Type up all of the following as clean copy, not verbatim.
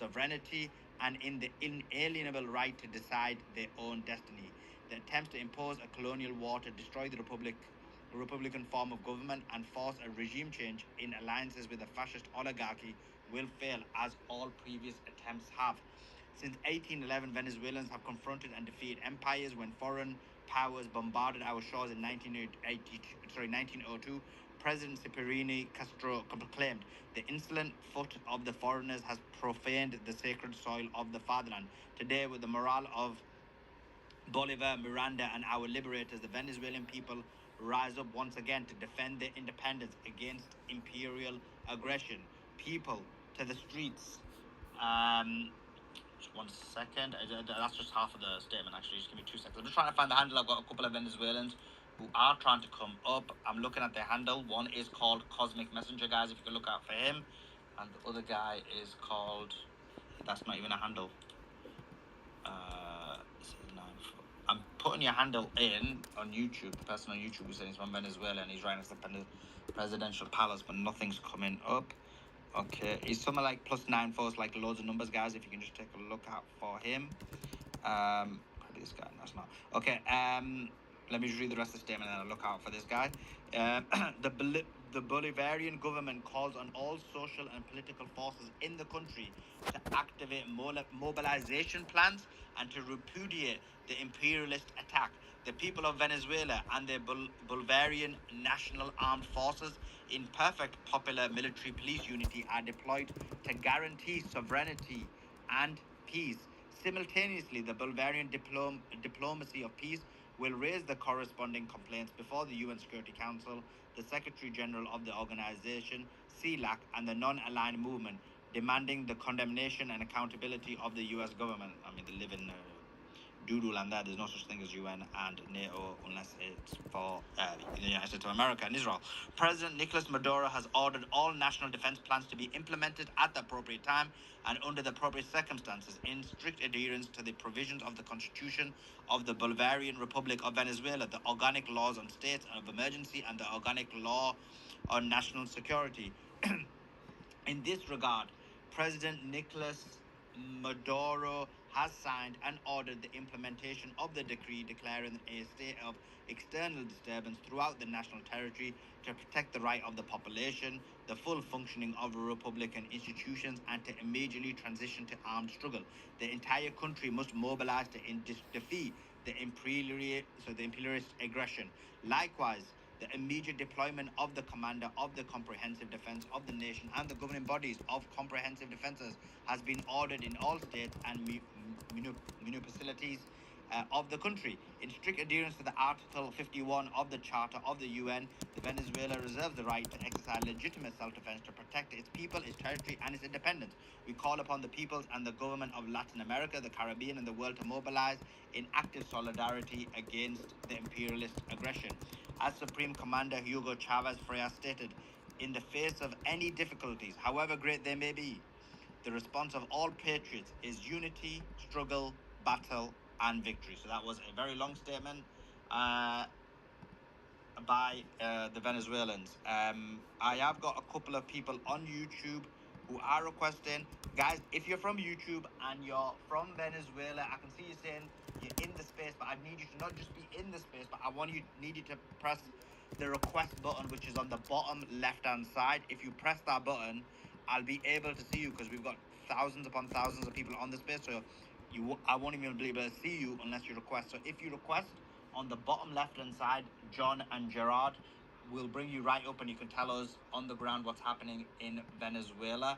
sovereignty, and in the inalienable right to decide their own destiny. The attempts to impose a colonial war to destroy the Republican form of government and force a regime change in alliances with a fascist oligarchy will fail, as all previous attempts have. Since 1811, Venezuelans have confronted and defeated empires. When foreign powers bombarded our shores in 1902, President Cipriani Castro proclaimed, "The insolent foot of the foreigners has profaned the sacred soil of the fatherland." Today, with the morale of Bolivar, Miranda, and our liberators, the Venezuelan people rise up once again to defend their independence against imperial aggression. People to the streets. Just 1 second. That's just half of the statement, actually. Just give me 2 seconds. I'm just trying to find the handle. I've got a couple of Venezuelans who are trying to come up. I'm looking at their handle. One is called Cosmic Messenger, guys, if you can look out for him. And the other guy is called... That's not even a handle. I'm putting your handle in on YouTube. The person on YouTube who's saying he's from Venezuela and he's right next to the presidential palace, but nothing's coming up. Okay, he's something like +94, like loads of numbers, guys. If you can just take a look out for him. Probably this guy. That's not okay. Let me just read the rest of the statement and I'll look out for this guy. The Bolivarian government calls on all social and political forces in the country to activate mobilization plans and to repudiate the imperialist attack. The people of Venezuela and their Bolivarian National Armed Forces in perfect popular military police unity are deployed to guarantee sovereignty and peace. Simultaneously, the Bulgarian diplomacy of peace will raise the corresponding complaints before the UN Security Council, the Secretary General of the organization, CELAC, and the non-aligned movement, demanding the condemnation and accountability of the US government. I mean, they live in doodle and that. There's no such thing as UN and NATO unless it's for the United States of America and Israel. President Nicolas Maduro has ordered all national defense plans to be implemented at the appropriate time and under the appropriate circumstances in strict adherence to the provisions of the Constitution of the Bolivarian Republic of Venezuela, the organic laws on states of emergency, and the organic law on national security. In this regard, President Nicolas Maduro has signed and ordered the implementation of the decree declaring a state of external disturbance throughout the national territory to protect the right of the population, the full functioning of Republican institutions, and to immediately transition to armed struggle. The entire country must mobilize to defeat the imperialist aggression. Likewise, the immediate deployment of the commander of the comprehensive defense of the nation and the governing bodies of comprehensive defenses has been ordered in all states and municipalities of the country. In strict adherence to the Article 51 of the Charter of the UN, the Venezuela reserves the right to exercise legitimate self-defense to protect its people, its territory, and its independence. We call upon the peoples and the government of Latin America, the Caribbean, and the world to mobilize in active solidarity against the imperialist aggression. As Supreme Commander Hugo Chavez Freire stated, in the face of any difficulties, however great they may be, the response of all patriots is unity, struggle, battle, and victory. So that was a very long statement by the Venezuelans. I have got a couple of people on YouTube who are requesting, guys, if you're from YouTube and you're from Venezuela, I can see you saying you're in the space, but I need you to not just be in the space, but I need you to press the request button, which is on the bottom left hand side. If you press that button, I'll be able to see you because we've got thousands upon thousands of people on the space, so I won't even be able to see you unless you request. So if you request on the bottom left hand side, John and Gerard will bring you right up and you can tell us on the ground what's happening in Venezuela.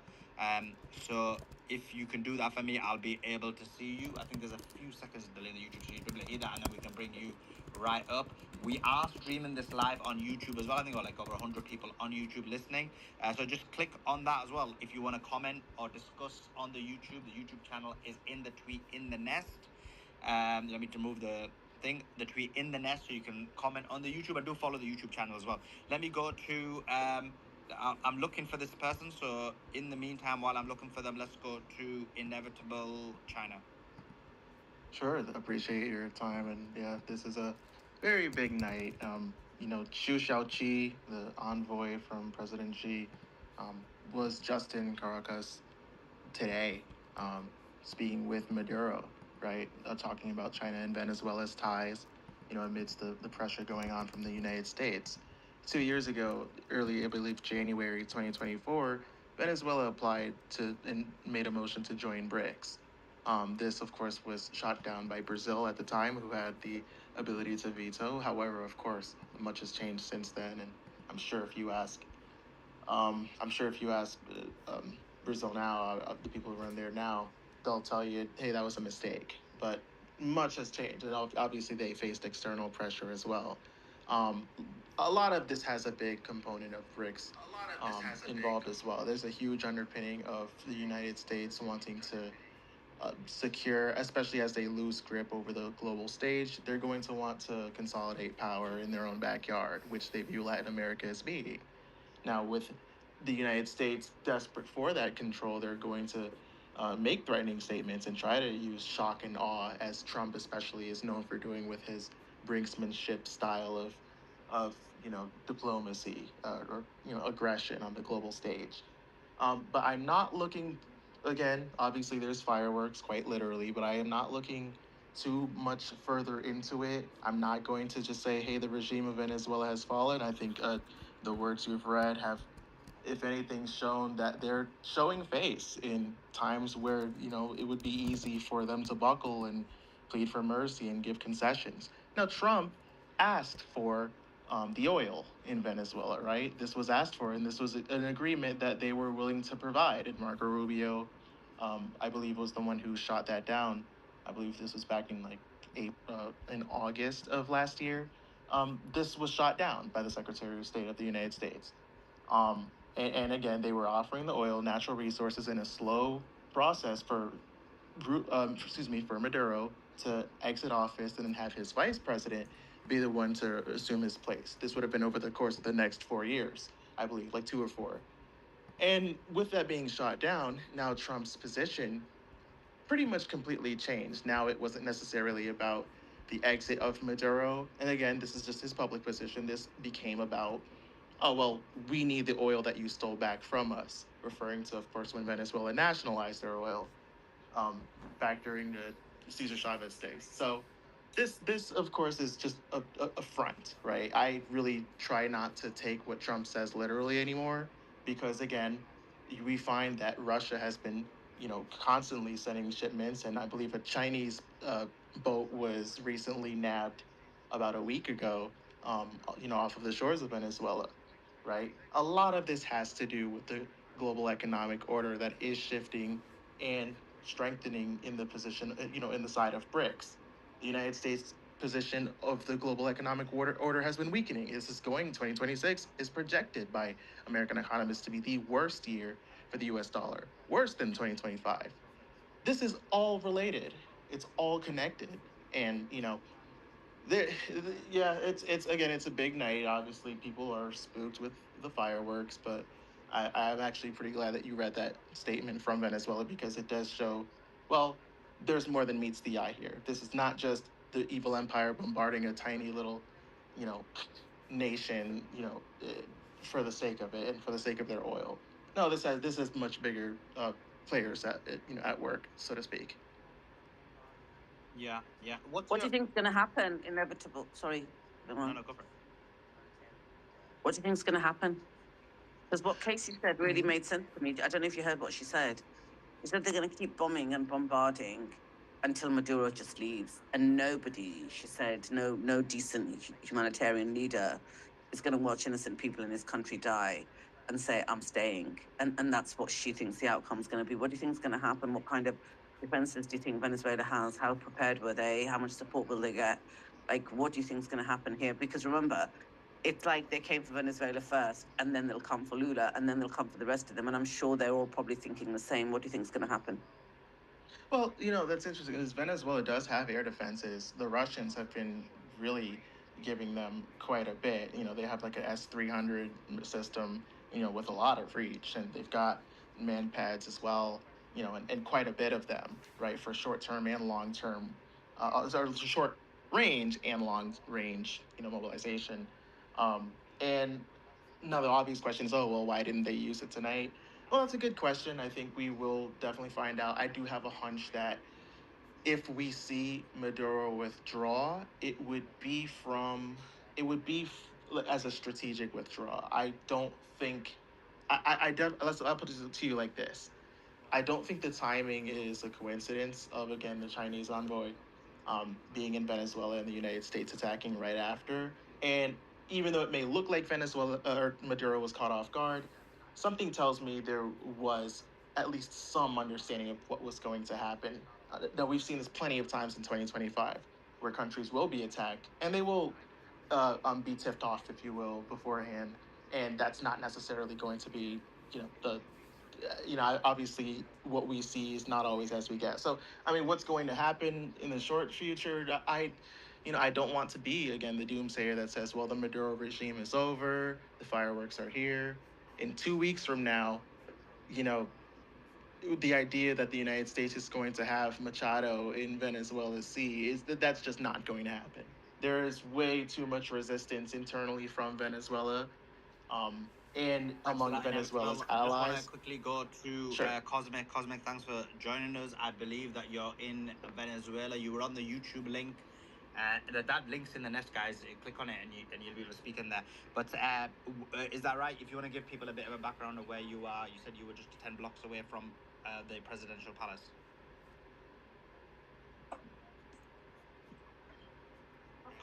So if you can do that for me, I'll be able to see you. I think there's a few seconds delay in the YouTube, so you'll be able to hear that, and then we can bring you right up. We are streaming this live on YouTube as well. I think we're like over 100 people on YouTube listening. So just click on that as well if you want to comment or discuss on the YouTube. The YouTube channel is in the tweet in the nest. Let me remove the tweet in the nest, so you can comment on the YouTube. I do follow the YouTube channel as well. Let me go to I'm looking for this person, so in the meantime, while I'm looking for them, let's go to Inevitable China. Sure, appreciate your time, and yeah, this is a very big night. Xu Xiaoqi, the envoy from President Xi, was just in Caracas today, um, speaking with Maduro, right? Talking about China and Venezuela's ties, amidst the pressure going on from the United States. 2 years ago, early, I believe January 2024, Venezuela applied to and made a motion to join BRICS. This, of course, was shot down by Brazil at the time, who had the ability to veto. However, of course, much has changed since then, and I'm sure if you ask I'm sure if you ask Brazil now, the people who run there now, they'll tell you, hey, that was a mistake. But much has changed, and obviously they faced external pressure as well. Um, a lot of this has a big component of BRICS involved as well. There's a huge underpinning of the United States wanting to secure, especially as they lose grip over the global stage. They're going to want to consolidate power in their own backyard, which they view Latin America as being. Now, with the United States desperate for that control, they're going to make threatening statements and try to use shock and awe, as Trump especially is known for doing with his brinksmanship style of diplomacy or aggression on the global stage. But I'm not looking. Again, obviously, there's fireworks, quite literally, but I am not looking too much further into it. I'm not going to just say, "Hey, the regime of Venezuela has fallen." I think the words you've read have, if anything, shown that they're showing face in times where it would be easy for them to buckle and plead for mercy and give concessions. Now, Trump asked for the oil in Venezuela, right? This was asked for, and this was an agreement that they were willing to provide. And Marco Rubio, I believe, was the one who shot that down. I believe this was back in like in August of last year. This was shot down by the Secretary of State of the United States. And again, they were offering the oil, natural resources in a slow process for Maduro to exit office and then have his vice president be the one to assume his place. This would have been over the course of the next 4 years, I believe, like 2 or 4. And with that being shot down, now Trump's position pretty much completely changed. Now it wasn't necessarily about the exit of Maduro. And again, this is just his public position. This became about, oh, well, we need the oil that you stole back from us, referring to, of course, when Venezuela nationalized their oil um, back during the Cesar Chavez days. So this of course is just a front, right? I really try not to take what Trump says literally anymore because again, we find that Russia has been constantly sending shipments, and I believe a Chinese boat was recently nabbed about a week ago, off of the shores of Venezuela, right? A lot of this has to do with the global economic order that is shifting and strengthening in the position, in the side of BRICS. The United States position of the global economic order has been weakening. This is going 2026 is projected by American economists to be the worst year for the US dollar, worse than 2025. This is all related. It's all connected. And, there, yeah, it's again, it's a big night. Obviously, people are spooked with the fireworks, but I'm actually pretty glad that you read that statement from Venezuela because it does show, well, there's more than meets the eye here. This is not just the evil empire bombarding a tiny little, you know, nation, for the sake of it and for the sake of their oil. No, this has much bigger players at work, so to speak. Yeah, yeah. What's What do your you think is going to happen? Inevitable. Sorry, no, everyone. no, go for it. What do you think is going to happen? Because what Casey said really made sense to me. I don't know if you heard what she said. She said they're going to keep bombing and bombarding until Maduro just leaves, and nobody, she said, no decent humanitarian leader is going to watch innocent people in his country die and say, "I'm staying." And that's what she thinks the outcome is going to be. What do you think is going to happen? What kind of defenses do you think Venezuela has? How prepared were they? How much support will they get? Like, what do you think is going to happen here? Because remember, it's like they came for Venezuela first, and then they'll come for Lula, and then they'll come for the rest of them. And I'm sure they're all probably thinking the same. What do you think is going to happen? Well, that's interesting because Venezuela does have air defenses. The Russians have been really giving them quite a bit. They have like a S-300 system, with a lot of reach, and they've got man pads as well, and quite a bit of them, right, for short term and long term, or short range and long range, mobilization. And now the obvious question is, oh well, why didn't they use it tonight? Well, that's a good question. I think we will definitely find out. I do have a hunch that if we see Maduro withdraw, as a strategic withdrawal. I don't think. I'll put it to you like this. I don't think the timing is a coincidence of again the Chinese envoy being in Venezuela and the United States attacking right after. And even though it may look like Venezuela or Maduro was caught off guard, something tells me there was at least some understanding of what was going to happen. Now we've seen this plenty of times in 2025, where countries will be attacked and they will be tipped off, if you will, beforehand, and that's not necessarily going to be the obviously what we see is not always as we get. So, I mean, what's going to happen in the short future? I don't want to be again the doomsayer that says, "Well, the Maduro regime is over, the fireworks are here." In 2 weeks from now, you know, the idea that the United States is going to have Machado in Venezuela's sea is that's just not going to happen. There is way too much resistance internally from Venezuela, and Thanks for among that, Inev. Venezuela's Well, just want to allies. quickly go to Sure. Cosmic. Cosmic, thanks for joining us. I believe that you're in Venezuela. You were on the YouTube link. That link's in the nest, guys. Click on it and you'll be able to speak in there. But is that right? If you want to give people a bit of a background of where you are, you said you were just 10 blocks away from the presidential palace.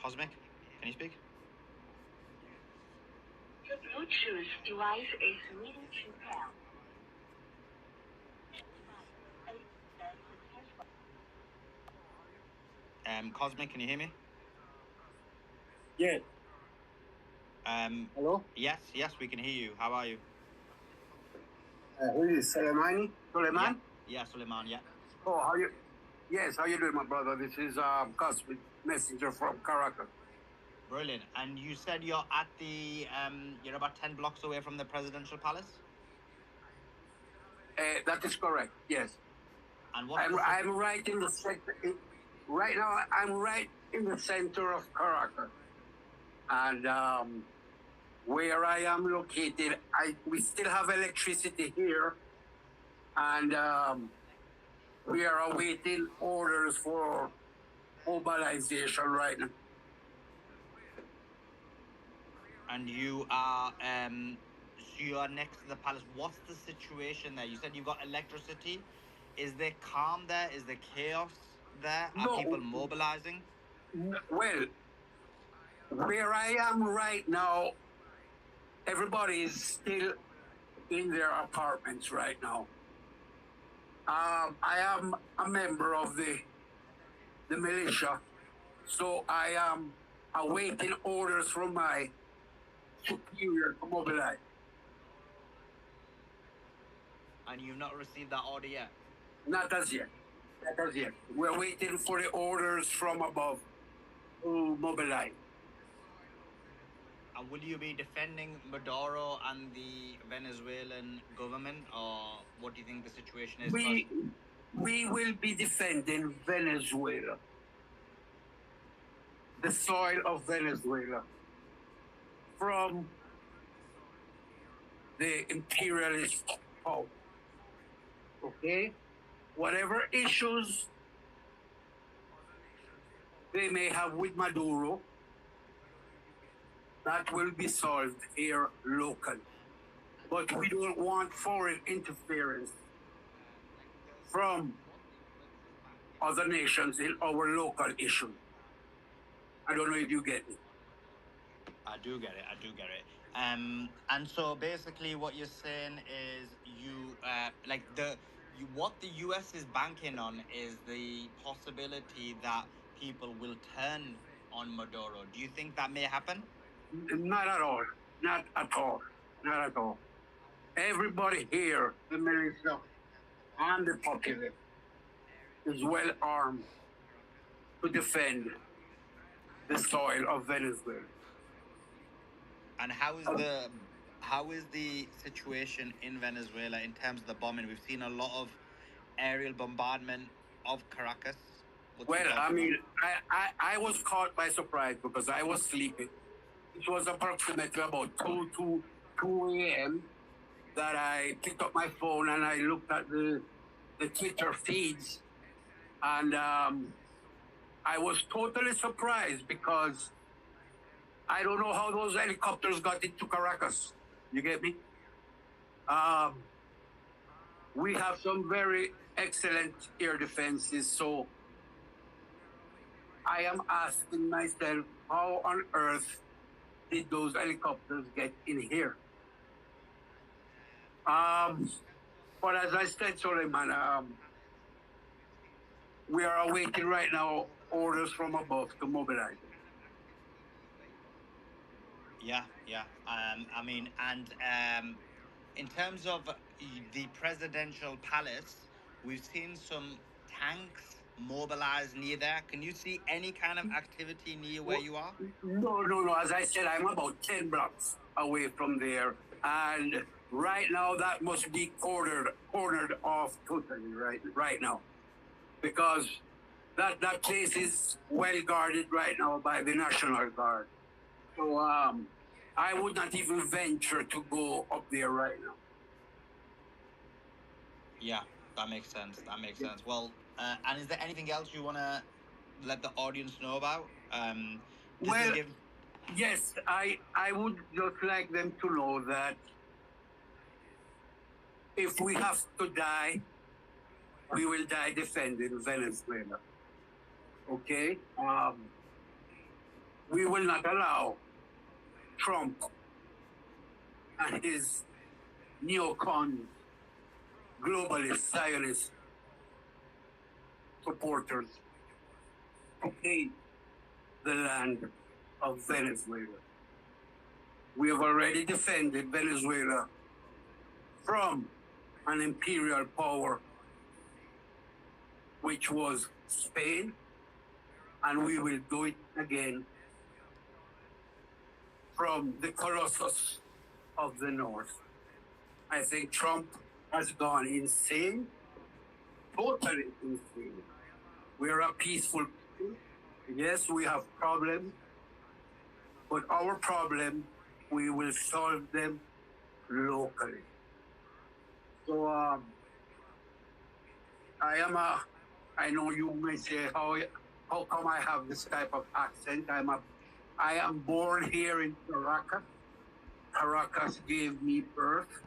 Cosmic, can you speak? The Bluetooth device is ready to pair. Cosmic, can you hear me? Yes. Hello? Yes, we can hear you. How are you? Who is Soleimani? Suleiman? Yeah, Suleiman, yeah. Oh, how you? Yes, how you doing, my brother? This is Cosmic Messenger from Caracas. Brilliant. And you said you're at the you're about 10 blocks away from the presidential palace? That is correct. Yes. And I'm right in the center. Right now, I'm right in the center of Caracas, and where I am located, we still have electricity here, and we are awaiting orders for mobilization right now. And you are you are next to the palace. What's the situation there? You said you've got electricity. Is there calm there? Is there chaos there? Are people mobilizing? Well, where I am right now, everybody is still in their apartments right now. I am a member of the militia, so I am awaiting orders from my superior to mobilize. And you've not received that order yet? Not as yet. Not as yet. We're waiting for the orders from above to mobilize. And will you be defending Maduro and the Venezuelan government, or what do you think the situation is? We will be defending Venezuela, the soil of Venezuela, from the imperialist power. Okay? Whatever issues they may have with Maduro, that will be solved here locally. But we don't want foreign interference from other nations in our local issue. I don't know if you get me. I do get it. And so basically, what you're saying is what the U.S. is banking on is the possibility that people will turn on Maduro. Do you think that may happen? Not at all. Not at all. Not at all. Everybody here, the militia and the populace, is well armed to defend the soil of Venezuela. And how is the situation in Venezuela in terms of the bombing? We've seen a lot of aerial bombardment of Caracas. I was caught by surprise because I was sleeping. It was approximately about 2 a.m. that I picked up my phone and I looked at the Twitter feeds, and I was totally surprised because I don't know how those helicopters got into Caracas. You get me? We have some very excellent air defenses, so I am asking myself, how on earth did those helicopters get in here? But as I said, Suleiman, we are awaiting right now orders from above to mobilize. Yeah, yeah. I mean, and in terms of the presidential palace, we've seen some tanks mobilized near there. Can you see any kind of activity near where you are? No. As I said, I'm about 10 blocks away from there. And right now, that must be cornered off totally right now. Because that place is well guarded right now by the National Guard. So I would not even venture to go up there right now. Yeah, that makes sense. That makes sense. Well, and is there anything else you want to let the audience know about? Well, yes, I would just like them to know that if we have to die, we will die defending Venezuela. Okay? We will not allow Trump and his neocon globalist Zionist supporters to take the land of Venezuela. We have already defended Venezuela from an imperial power, which was Spain, and we will do it again from the Colossus of the North. I think Trump has gone insane, totally insane. We're a peaceful people. Yes, we have problems, but our problem, we will solve them locally. So I know you may say, how come I have this type of accent? I am born here in Caracas. Caracas gave me birth.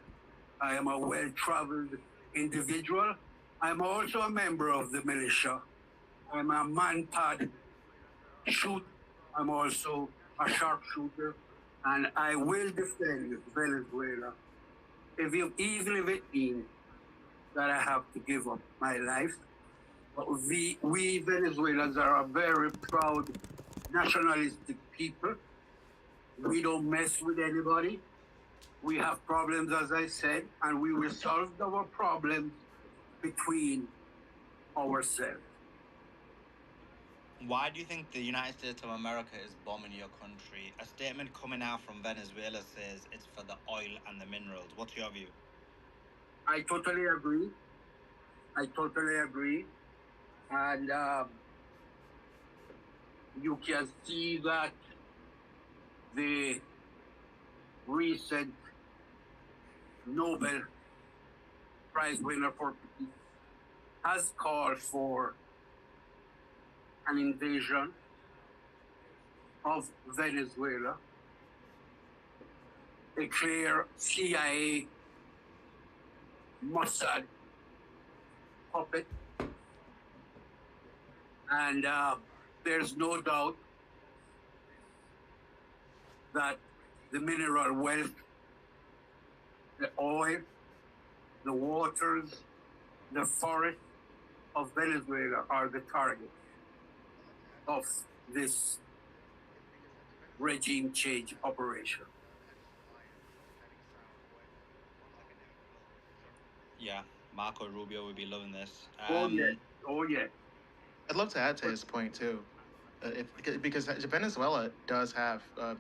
I am a well-traveled individual. I'm also a member of the militia. I'm a man-pad shooter. I'm also a sharpshooter, and I will defend Venezuela, even if it means that I have to give up my life. But we Venezuelans are a very proud nationalistic people. We don't mess with anybody. We have problems, as I said, and we will solve our problems between ourselves. Why do you think the United States of America is bombing your country? A statement coming out from Venezuela says it's for the oil and the minerals. What's your view? I totally agree. And you can see that the recent Nobel Prize winner for peace has called for an invasion of Venezuela, a clear CIA Mossad puppet. And there's no doubt that the mineral wealth, the oil, the waters, the forests of Venezuela are the target of this regime change operation. Yeah, Marco Rubio would be loving this. Oh yeah. I'd love to add to his point too, because Venezuela does have a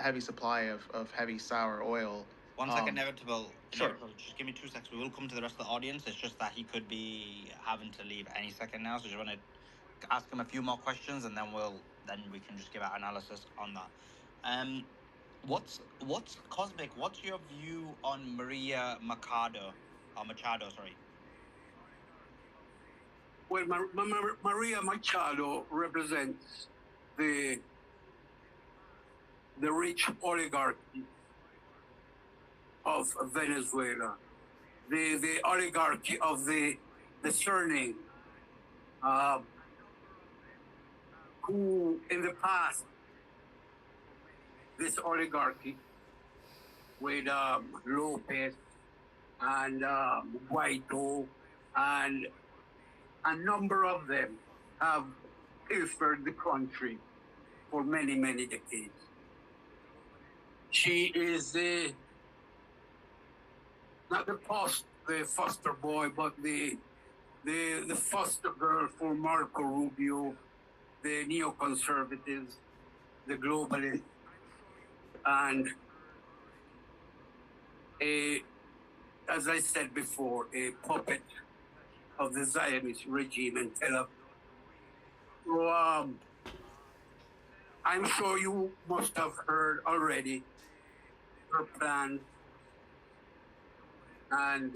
heavy supply of heavy sour oil. One second, inevitable. Sure. Inevitable. Just give me 2 seconds. We will come to the rest of the audience. It's just that he could be having to leave any second now. So just want to ask him a few more questions, and then we can just give our analysis on that. What's Cosmic? What's your view on Maria Machado or Machado? Sorry. Well, Maria Machado represents the the rich oligarchy of Venezuela, the oligarchy of the surname, uh, who in the past this oligarchy with Lopez and Guaido and a number of them have pilfered the country for many, many decades. She is not the foster boy, but the foster girl for Marco Rubio, the neoconservatives, the globalists, and a, as I said before, a puppet of the Zionist regime in Tel Aviv. So, I'm sure you must have heard already her plan and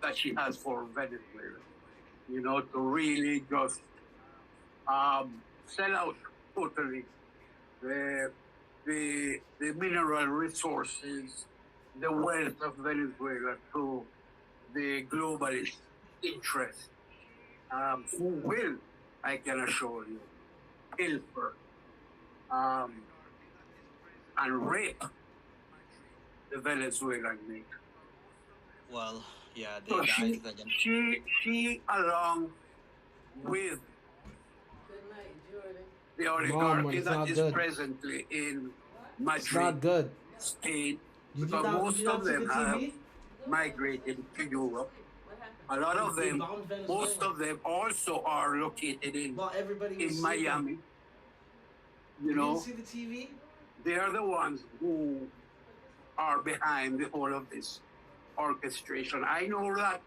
that she has for Venezuela. You know, to really just sell out totally the the mineral resources, the wealth of Venezuela to the globalist interests, who will, I can assure you, pilfer um, and rape the Venezuelan nation. Well, yeah, the So guys that she along with the Mom, oligarchy it's that not is good. presently in It's not Madrid, good. Spain, Did you because not? Did most you not of see the them have TV? migrated to Europe. A lot of They them, bombed most Venezuela. of them also are located While everybody was in sleeping. Miami. You You know, didn't see the TV? they are the ones who are behind the whole of this orchestration. I know that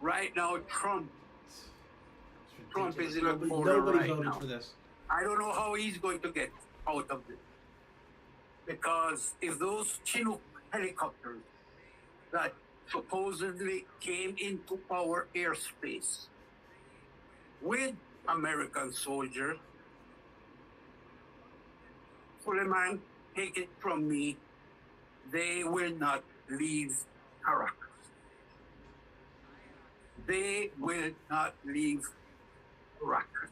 right now Trump is in a corner Nobody right voted now. for this. I don't know how he's going to get out of this. Because if those Chinook helicopters that supposedly came into our airspace with American soldiers, Suleiman, take it from me, they will not leave Caracas. They will not leave Caracas.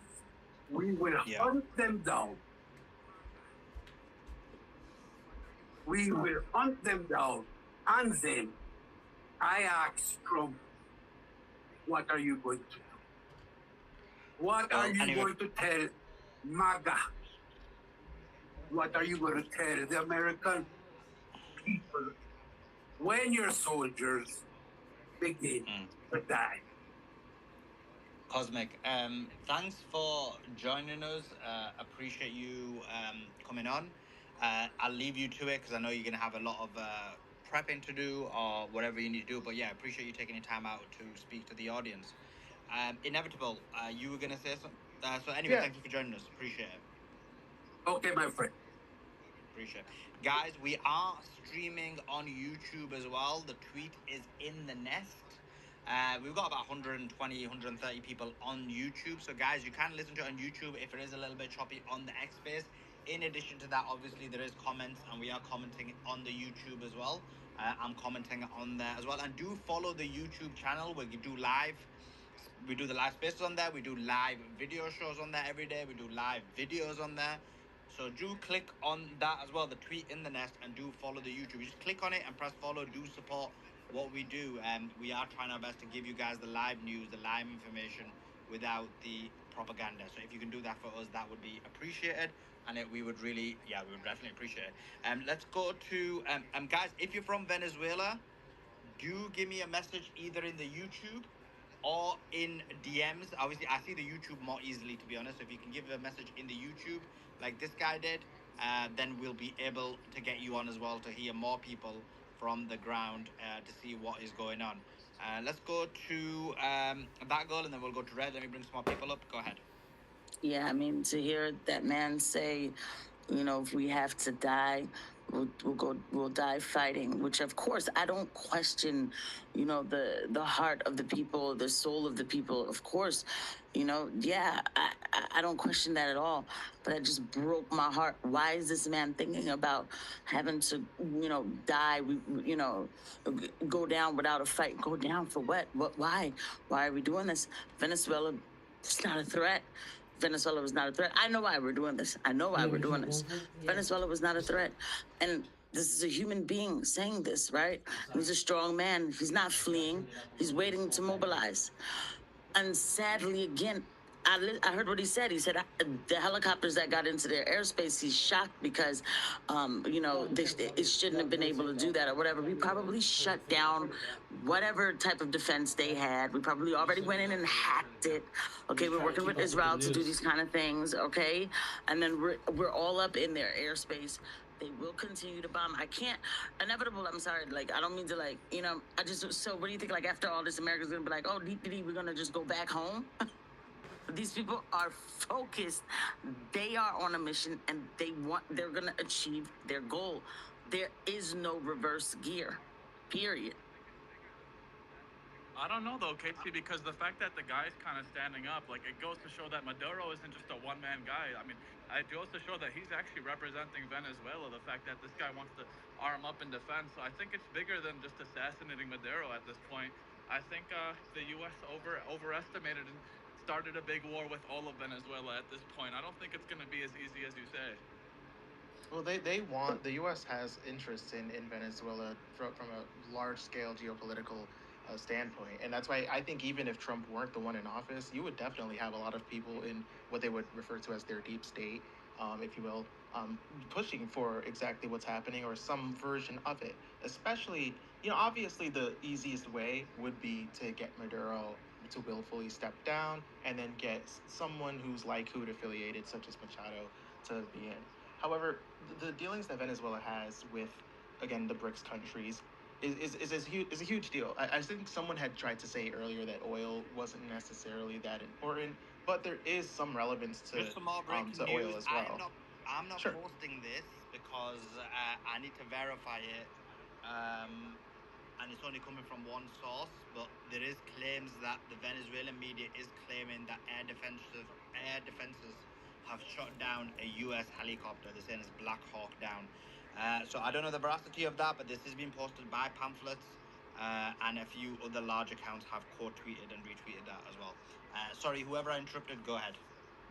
We will hunt them down. We will hunt them down. And then I asked Trump, what are you going to do? What are you going to tell MAGA? What are you going to tell the American people when your soldiers begin to die? Cosmic, thanks for joining us. Appreciate you coming on. I'll leave you to it because I know you're going to have a lot of prepping to do or whatever you need to do. But yeah, appreciate you taking your time out to speak to the audience. Inevitable, you were going to say something. So anyway, Yeah. thank you for joining us. Appreciate it. Okay, my friend. Appreciate it. Guys, we are streaming on YouTube as well. The tweet is in the nest. We've got about 120, 130 people on YouTube. So, guys, you can listen to it on YouTube if it is a little bit choppy on the X space. In addition to that, obviously, there is comments, and we are commenting on the YouTube as well. I'm commenting on there as well. And do follow the YouTube channel where we do live. We do the live spaces on there. We do live video shows on there every day. We do live videos on there. So do click on that as well, the tweet in the nest, and do follow the YouTube. You just click on it and press follow. Do support what we do. We are trying our best to give you guys the live news, the live information without the propaganda. So if you can do that for us, that would be appreciated. And we would really, yeah, we would definitely appreciate it. Let's go to guys. If you're from Venezuela, do give me a message either in the YouTube or in DMs. Obviously, I see the YouTube more easily, to be honest. So if you can give a message in the YouTube, like this guy did, then we'll be able to get you on as well to hear more people from the ground to see what is going on. Let's go to that girl and then we'll go to Red. Let me bring some more people up. Go ahead. Yeah, I mean, to hear that man say, you know, if we have to die, will die fighting, which of course I don't question, the heart of the people, the soul of the people. Of course, yeah, I don't question that at all. But it just broke my heart. Why is this man thinking about having to, die? Go down without a fight. Go down for what? What? Why? Why are we doing this? Venezuela, it's not a threat. Venezuela was not a threat. I know why we're doing this. I know why we're doing this. Venezuela was not a threat. And this is a human being saying this, right? He's a strong man. He's not fleeing. He's waiting to mobilize. And sadly, again, I heard what he said. He said the helicopters that got into their airspace, he's shocked because, it shouldn't have been able to do that or whatever. We probably shut down whatever type of defense they had. We probably already went in and hacked it. Okay, we're working with Israel to do these kind of things. Okay, and then we're all up in their airspace. They will continue to bomb. I can't. Inevitable. I'm sorry. Like, I don't mean to, like, I just. So, what do you think? Like, after all this, America's gonna be like, oh, we're gonna just go back home. These people are focused. They are on a mission, and they're gonna achieve their goal. There is no reverse gear. Period. I don't know though, Casey, because the fact that the guy's kind of standing up, like it goes to show that Maduro isn't just a one-man guy. I mean, it goes to show that he's actually representing Venezuela. The fact that this guy wants to arm up in defense, so I think it's bigger than just assassinating Maduro at this point. I think the U.S. overestimated and started a big war with all of Venezuela at this point. I don't think it's going to be as easy as you say. Well, they want the U.S. has interests in Venezuela from a large scale geopolitical standpoint, and that's why I think even if Trump weren't the one in office, you would definitely have a lot of people in what they would refer to as their deep state, if you will, pushing for exactly what's happening or some version of it. Especially, obviously the easiest way would be to get Maduro to willfully step down and then get someone who's like Hood affiliated, such as Machado, to be in. However, the dealings that Venezuela has with, again, the BRICS countries is a huge deal. I think someone had tried to say earlier that oil wasn't necessarily that important, but there is some relevance Just some more breaking to news. oil as well. I'm not Sure. posting this because I need to verify it. And it's only coming from one source, but there is claims that the Venezuelan media is claiming that air defenses have shot down a U.S. helicopter. They're saying it's Black Hawk Down. So I don't know the veracity of that, but this has been posted by pamphlets, and a few other large accounts have quote-tweeted and retweeted that as well. Sorry, whoever I interrupted, go ahead.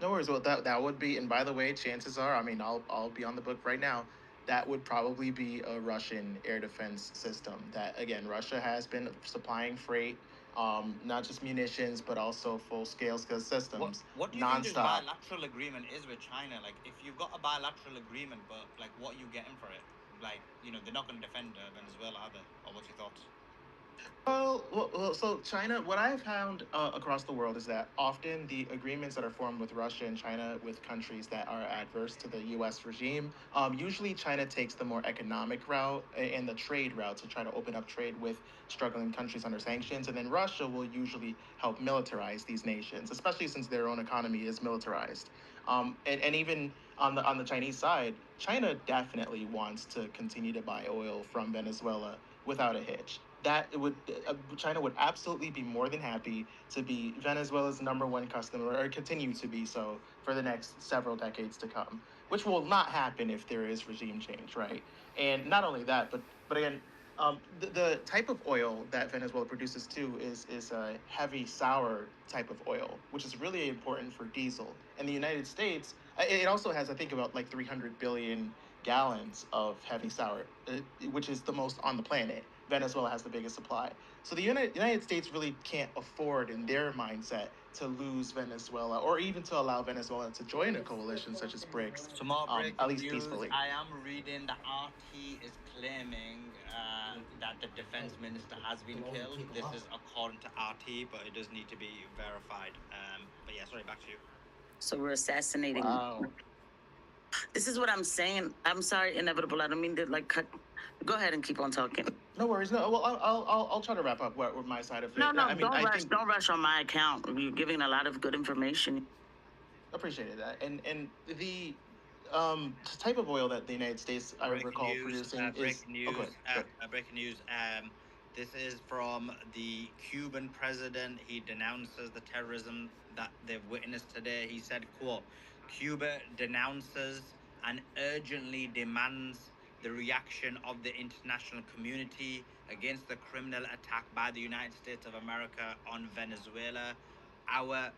No worries. Well, that would be, and by the way, chances are, I mean, I'll be on the book right now. That would probably be a Russian air defense system. That again, Russia has been supplying freight, not just munitions, but also full scale systems, What do you think this nonstop. bilateral agreement is with China? Like, if you've got a bilateral agreement, but like, what are you getting for it? Like, they're not going to defend Venezuela, are they? Or what's your thoughts? So China, what I've found across the world is that often the agreements that are formed with Russia and China with countries that are adverse to the U.S. regime, usually China takes the more economic route and the trade route to try to open up trade with struggling countries under sanctions, and then Russia will usually help militarize these nations, especially since their own economy is militarized. And even on the Chinese side, China definitely wants to continue to buy oil from Venezuela without a hitch. That it would China would absolutely be more than happy to be Venezuela's number one customer or continue to be so for the next several decades to come, which will not happen if there is regime change, right? And not only that, but again, the type of oil that Venezuela produces too is a heavy sour type of oil, which is really important for diesel. In the United States, it also has, I think, about like 300 billion gallons of heavy sour, which is the most on the planet. Venezuela has the biggest supply. So the United States really can't afford, in their mindset, to lose Venezuela or even to allow Venezuela to join a coalition such as BRICS, Some more breaking at least news. peacefully. I am reading that RT is claiming that the defense minister has been killed. This is according to RT, but it does need to be verified. But yeah, sorry, back to you. So we're assassinating. Wow. This is what I'm saying. I'm sorry, inevitable. I don't mean to like cut. Go ahead and keep on talking. No worries. No, well, I'll try to wrap up with my side of it. No, I mean, don't I rush. think Don't rush on my account. You're giving a lot of good information. appreciated that, and the The type of oil that the United States, I Breaking recall, news. producing is. Breaking Oh, go news. ahead. Go ahead. Breaking news. This is from the Cuban president. He denounces the terrorism that they've witnessed today. He said, "quote Cuba denounces and urgently demands the reaction of the international community against the criminal attack by the United States of America on Venezuela. Our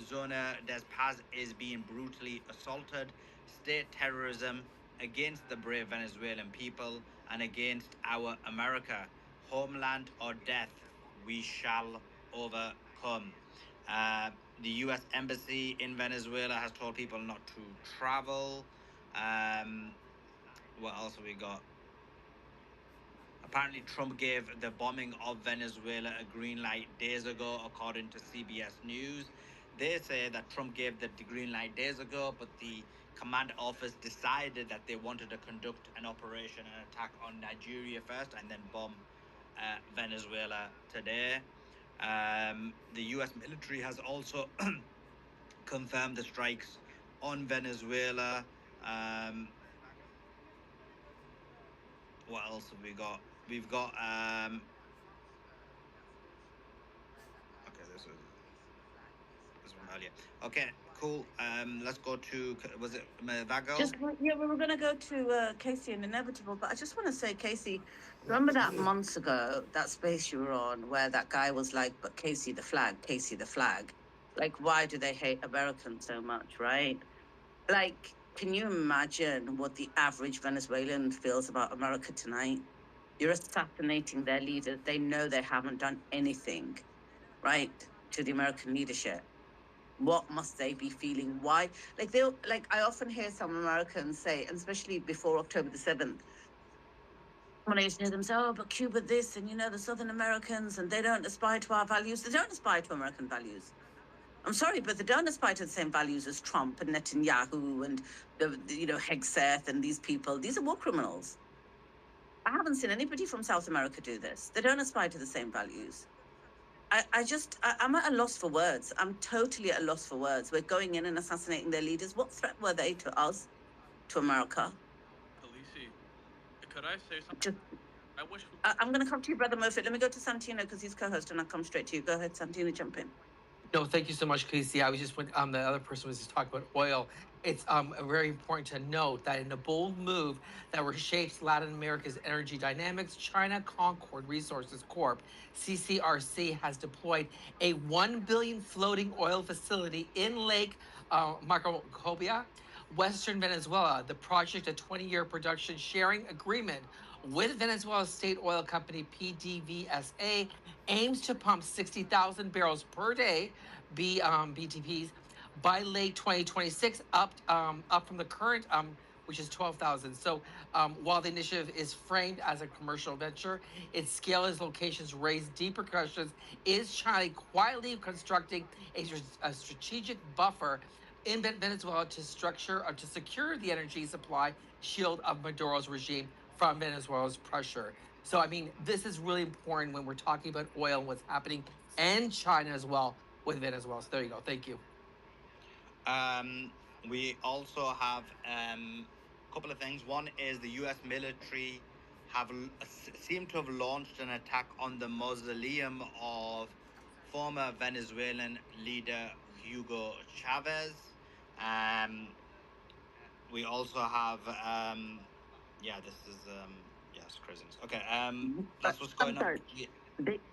Zona des Paz is being brutally assaulted. State terrorism against the brave Venezuelan people and against our America. Homeland or death, we shall overcome." The U.S. Embassy in Venezuela has told people not to travel. What else have we got? Apparently, Trump gave the bombing of Venezuela a green light days ago, according to CBS News. They say that Trump gave the green light days ago, but the command office decided that they wanted to conduct an operation and attack on Nigeria first and then bomb Venezuela today. The US military has also confirmed the strikes on Venezuela. What else have we got? We've got okay, this is from earlier. Okay, cool. Let's go to was it that girl? Just yeah, we were going to go to Casey and Inevitable, but I just want to say, Casey, remember that months ago that space you were on where that guy was like, "But Casey the flag, Casey the flag." Like, why do they hate Americans so much, right? Like, can you imagine what the average Venezuelan feels about America tonight? You're assassinating their leaders. They know they haven't done anything, right, to the American leadership. What must they be feeling? Why? Like they like I often hear some Americans say, and especially before October the 7th, when I used to hear them say, "Oh, but Cuba this, and the Southern Americans, and they don't aspire to our values." They don't aspire to American values. I'm sorry, but they don't aspire to the same values as Trump and Netanyahu and Hegseth and these people. These are war criminals. I haven't seen anybody from South America do this. They don't aspire to the same values. I'm at a loss for words. I'm totally at a loss for words. We're going in and assassinating their leaders. What threat were they to us, to America? Khaleesi, could I say something? Just, I wish. I'm going to come to you, Brother Murphy. Let me go to Santino because he's co-host, and I'll come straight to you. Go ahead, Santino, jump in. No, thank you so much, Casey. I was just when the other person was just talking about oil. It's very important to note that in a bold move that reshapes Latin America's energy dynamics, China Concord Resources Corp (CCRC) has deployed a 1 billion floating oil facility in Lake Maracobia, Western Venezuela. The project, a 20-year production sharing agreement with Venezuela's state oil company PDVSA, aims to pump 60,000 barrels per day BTPs by late 2026, up from the current which is 12,000. So while the initiative is framed as a commercial venture, its scale, its locations raise deep repercussions. Is China quietly constructing a strategic buffer in Venezuela to structure or to secure the energy supply shield of Maduro's regime from Venezuela's pressure? So, I mean, this is really important when we're talking about oil and what's happening and China as well with Venezuela. So, there you go. Thank you. We also have a couple of things. One is the U.S. military have seem to have launched an attack on the mausoleum of former Venezuelan leader Hugo Chavez. Um, we also have yeah, this is yeah, it's craziness. Okay, that's what's going on.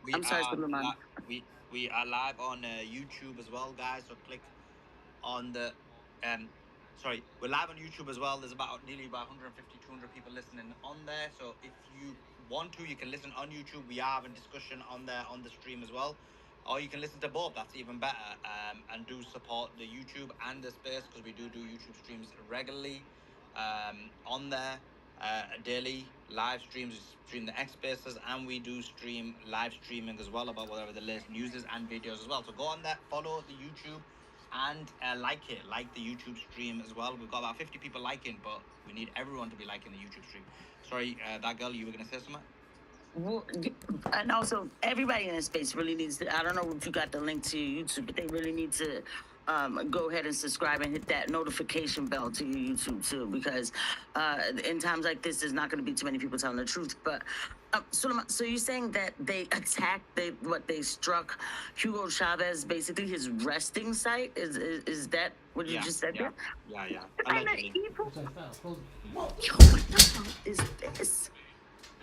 We I'm sorry, are Suleiman. we are live on YouTube as well, guys. So click on the um sorry, we're live on YouTube as well. There's about nearly about 150 200 people listening on there, so if you want to, you can listen on YouTube. We are having discussion on there on the stream as well, or you can listen to both. That's even better. And do support the YouTube and the space, because we do YouTube streams regularly on there, daily live streams. We stream the X Spaces, and we do stream live streaming as well about whatever the latest news is, and videos as well. So go on there, follow the YouTube, and like the YouTube stream as well. We've got about 50 people liking, but we need everyone to be liking the YouTube stream. Sorry, that girl, you were gonna say something? Well, and also everybody in the space really needs to. I don't know if you got the link to YouTube, but they really need to go ahead and subscribe and hit that notification bell to your YouTube too, because in times like this, there's not going to be too many people telling the truth. But Suleiman, so you're saying that they attacked, they struck Hugo Chavez, basically his resting site? Is that what you Yeah, just said yeah, there? yeah. And the Allegedly. evil. Which I found. Close it. Yo, what the fuck is this?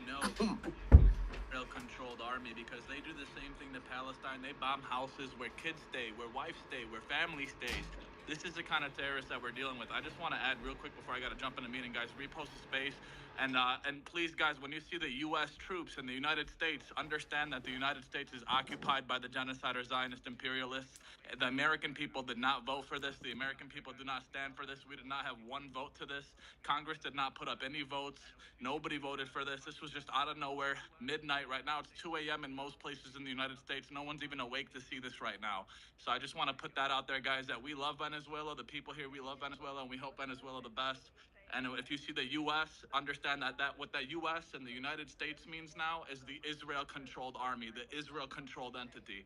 No. Israel controlled army because they do the same thing to Palestine. They bomb houses where kids stay, where wives stay, where family stays. This is the kind of terrorists that we're dealing with. I just want to add real quick before I got to jump in a meeting, guys. Repost the space, and please, guys, when you see the U.S. troops in the United States, understand that the United States is occupied by the genocidal Zionist imperialists. The American people did not vote for this. The American people do not stand for this. We did not have one vote to this. Congress did not put up any votes. Nobody voted for this. This was just out of nowhere, midnight. Right now, it's 2 a.m. in most places in the United States. No one's even awake to see this right now. So I just want to put that out there, guys, that we love Venezuela. The people here, we love Venezuela, and we hope Venezuela the best. And if you see the U.S., understand that what the U.S. and the United States means now is the Israel-controlled army, the Israel-controlled entity.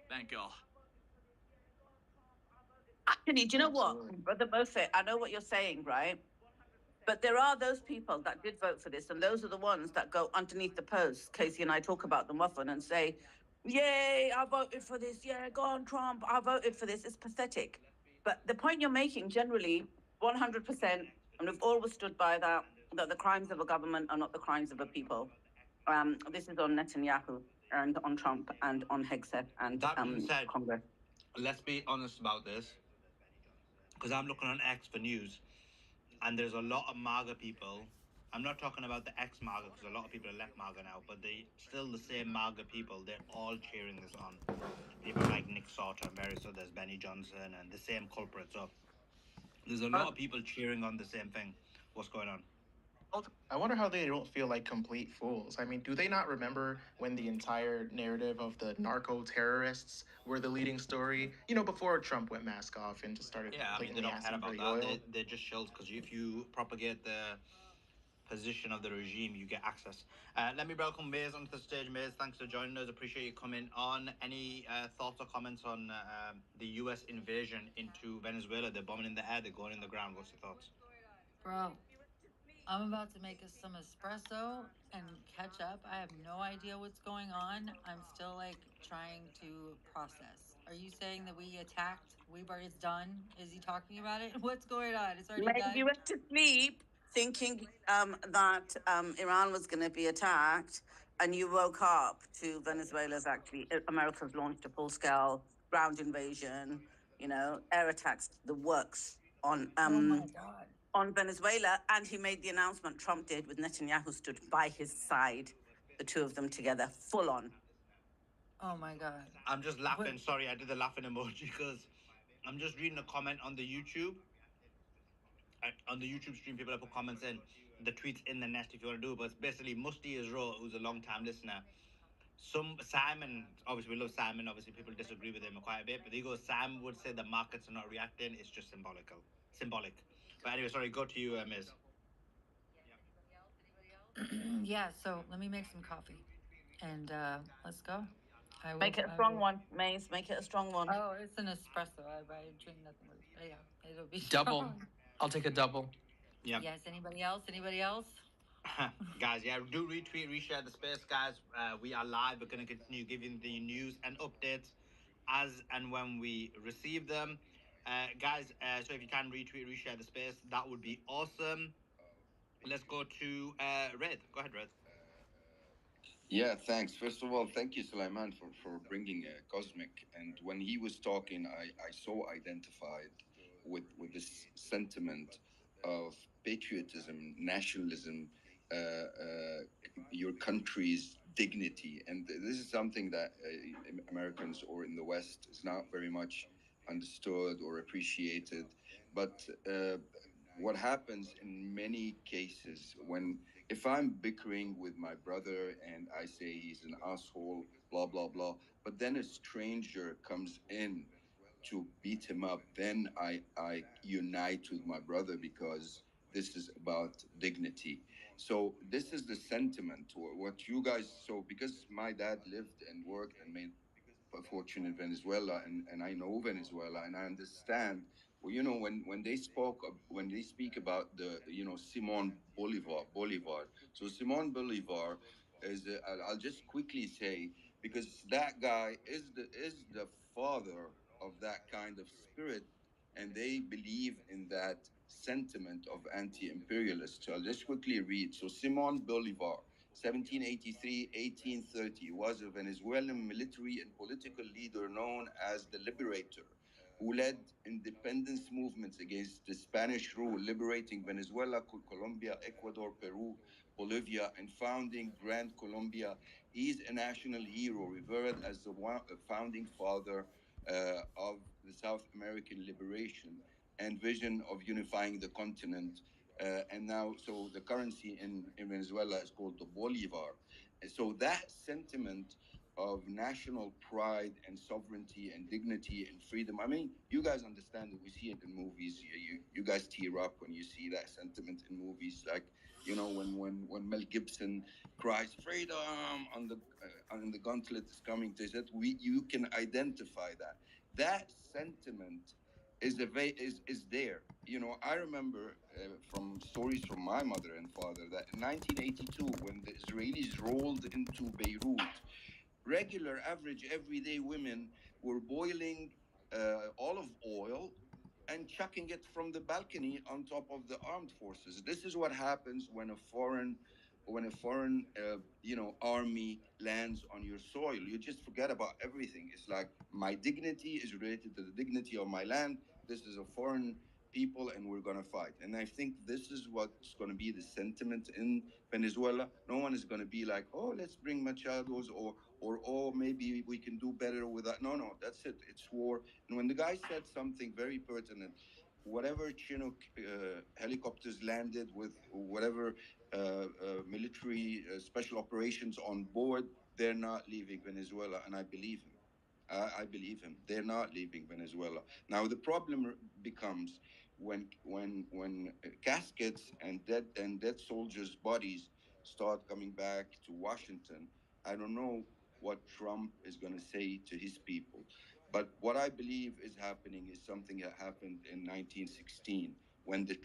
Thank y'all. Actually, do you know what, Absolutely. Brother Mofet? I know what you're saying, right? But there are those people that did vote for this, and those are the ones that go underneath the posts. Casey and I talk about them often and say, "Yay, I voted for this. Yeah, go on, Trump. I voted for this." It's pathetic. But the point you're making, generally, 100%, and we've always stood by that, that the crimes of a government are not the crimes of a people. This is on Netanyahu and on Trump and on Hegseth and That being said, Congress. let's be honest about this, because I'm looking on X for news, and there's a lot of MAGA people. I'm not talking about the ex MAGA because a lot of people have left MAGA now, but they still the same MAGA people. They're all cheering this on. People like Nick Sauter and various others, Benny Johnson, and the same culprits. So there's a lot of people cheering on the same thing. What's going on? I wonder how they don't feel like complete fools. I mean, do they not remember when the entire narrative of the narco terrorists were the leading story? You know, before Trump went mask off and just started Yeah, I mean they blatantly don't care asking for about the that. oil. They're just shills because if you propagate the position of the regime, you get access. Let me welcome Maze onto the stage. Maze, thanks for joining us. Appreciate you coming on. Any thoughts or comments on the U.S. invasion into Venezuela? They're bombing in the air, they're going in the ground. What's your thoughts? Bro, I'm about to make us some espresso and catch up. I have no idea what's going on. I'm still like trying to process. Are you saying that we attacked? We've already, it's done? Is he talking about it? What's going on? It's already Maybe you done? went to sleep thinking that Iran was going to be attacked, and you woke up to Venezuela's actually America's launched a full-scale ground invasion. You know, air attacks, the works Oh my God. on Venezuela, and he made the announcement. Trump did, with Netanyahu stood by his side, the two of them together, full on. Oh my God. I'm just What? laughing. Sorry, I did the laughing emoji because I'm just reading a comment on the YouTube. On the YouTube stream, people have put comments in. The tweets in the nest if you want to do it. But it's basically Musty is Raw, who's a long time listener. Some Simon, obviously we love Simon. Obviously people disagree with him quite a bit, but he goes. Sam would say the markets are not reacting. It's just symbolic. But anyway, sorry. Go to you, Miz. Yeah, so let me make some coffee and let's go. Make it a I strong will. one, Maze. Make it a strong one. Oh, it's an espresso. I drink nothing but yeah, it'll be Double. strong. I'll take a double. Yeah. Yes, anybody else? Anybody else? Guys, yeah, do retweet, reshare the space, guys. We are live. We're going to continue giving the news and updates as and when we receive them. Guys, so if you can retweet, reshare the space, that would be awesome. Let's go to Red. Go ahead, Red. Yeah, thanks. First of all, thank you, Sulaiman, for bringing Cosmic. And when he was talking, I so identified with this sentiment of patriotism, nationalism, your country's dignity. And this is something that Americans or in the West is not very much understood or appreciated. But what happens in many cases when if I'm bickering with my brother and I say he's an asshole, blah blah blah, but then a stranger comes in to beat him up, then I unite with my brother because this is about dignity. So this is the sentiment what you guys, so because my dad lived and worked and made fortune in Venezuela, and I know Venezuela, and I understand. Well, when they when they speak about the, Simon Bolivar. So Simon Bolivar is, I'll just quickly say, because that guy is the father of that kind of spirit, and they believe in that sentiment of anti-imperialist. So I'll just quickly read. So Simon Bolivar, 1783-1830, was a Venezuelan military and political leader known as the Liberator, who led independence movements against the Spanish rule, liberating Venezuela, Colombia, Ecuador, Peru, Bolivia, and founding Grand Colombia. He's a national hero, revered as the founding father of the South American liberation and vision of unifying the continent. And now, so the currency in Venezuela is called the Bolivar. And so that sentiment of national pride and sovereignty and dignity and freedom. I mean, you guys understand it. We see it in movies. You guys tear up when you see that sentiment in movies. Like, when Mel Gibson cries freedom on the gauntlet is coming to it. You can identify that sentiment is there. I remember from stories from my mother and father that in 1982, when the Israelis rolled into Beirut, regular, average, everyday women were boiling olive oil and chucking it from the balcony on top of the armed forces. This is what happens when a foreign army lands on your soil. You just forget about everything. It's like my dignity is related to the dignity of my land. This is a foreign people, and we're going to fight. And I think this is what's going to be the sentiment in Venezuela. No one is going to be like, oh, let's bring machados, or oh, maybe we can do better with that. No, that's it. It's war. And when the guy said something very pertinent, whatever Chinook helicopters landed with whatever military special operations on board, they're not leaving Venezuela, and I believe him. I believe him. They're not leaving Venezuela. Now the problem becomes when caskets and dead soldiers' bodies start coming back to Washington. I don't know what Trump is going to say to his people, but what I believe is happening is something that happened in 1916 when the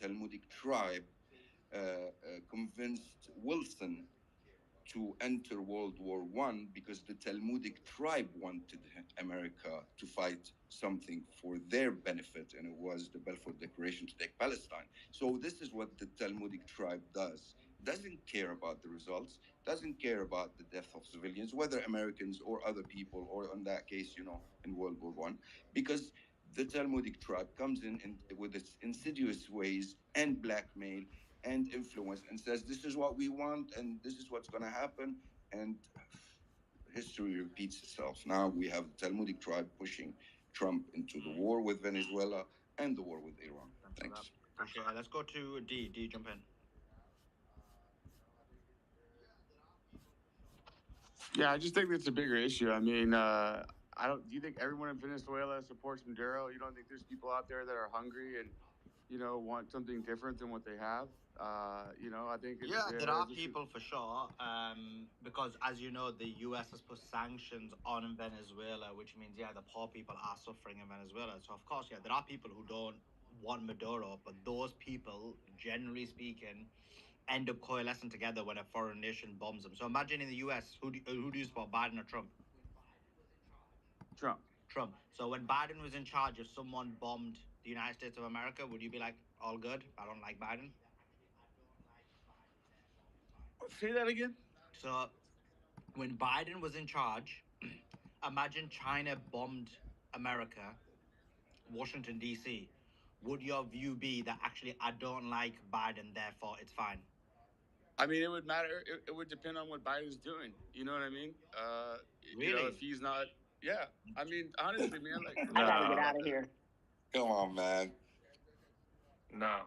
Talmudic tribe, convinced Wilson to enter World War One because the Talmudic tribe wanted America to fight something for their benefit, and it was the Balfour Declaration to take Palestine. So this is what the Talmudic tribe does. Doesn't care about the results, doesn't care about the death of civilians, whether Americans or other people, or in that case, in World War One, because the Talmudic tribe comes in and with its insidious ways and blackmail and influence and says this is what we want and this is what's going to happen, and history repeats itself. Now we have the Talmudic tribe pushing Trump into the war with Venezuela and the war with Iran. Thanks. Appreciate it. Let's go to D. D, jump in. Yeah, I just think it's a bigger issue. I mean, I don't. Do you think everyone in Venezuela supports Maduro? You don't think there's people out there that are hungry and want something different than what they have? I think it's Yeah, there are just people for sure. Because as you know, the US has put sanctions on Venezuela, which means the poor people are suffering in Venezuela. So of course, there are people who don't want Maduro, but those people, generally speaking, end up coalescing together when a foreign nation bombs them. So imagine in the US, who do you support, Biden or Trump? Trump. Trump. So when Biden was in charge, if someone bombed the United States of America, would you be like, all good? I don't like Biden. Say that again. So when Biden was in charge, imagine China bombed America, Washington, D.C. Would your view be that actually I don't like Biden, therefore it's fine? I mean, it would matter. It would depend on what Biden's doing. You know what I mean? Really? If he's not, yeah. I mean, honestly, man, like I gotta get out of here. Come on, man. No.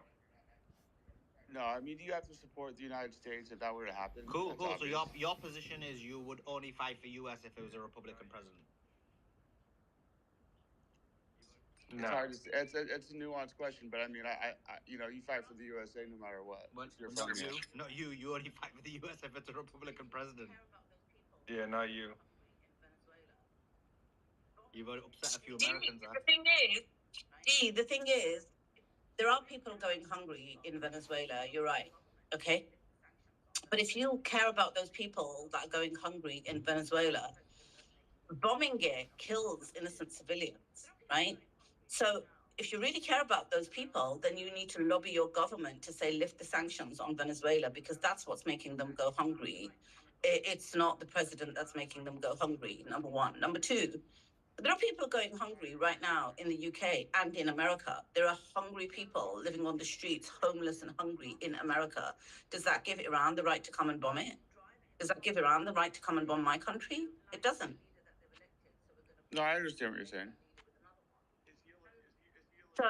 no. I mean, you have to support the United States if that were to happen. Cool, That's cool. So obvious. your position is you would only fight for US if it was a Republican president. It's hard to. It's a nuanced question, but I mean, you fight for the USA no matter what. Well, If you're not from you, here. not you. You only fight for the US if it's a Republican president. Yeah, not you. You've upset a few Dee, Americans the there. thing is, the thing is, there are people going hungry in Venezuela. You're right. Okay. But if you care about those people that are going hungry in Venezuela, bombing it kills innocent civilians, right? So if you really care about those people, then you need to lobby your government to say lift the sanctions on Venezuela because that's what's making them go hungry. It's not the president that's making them go hungry, number one. Number two, there are people going hungry right now in the UK and in America. There are hungry people living on the streets, homeless and hungry in America. Does that give Iran the right to come and bomb it? Does that give Iran the right to come and bomb my country? It doesn't. No, I understand what you're saying. So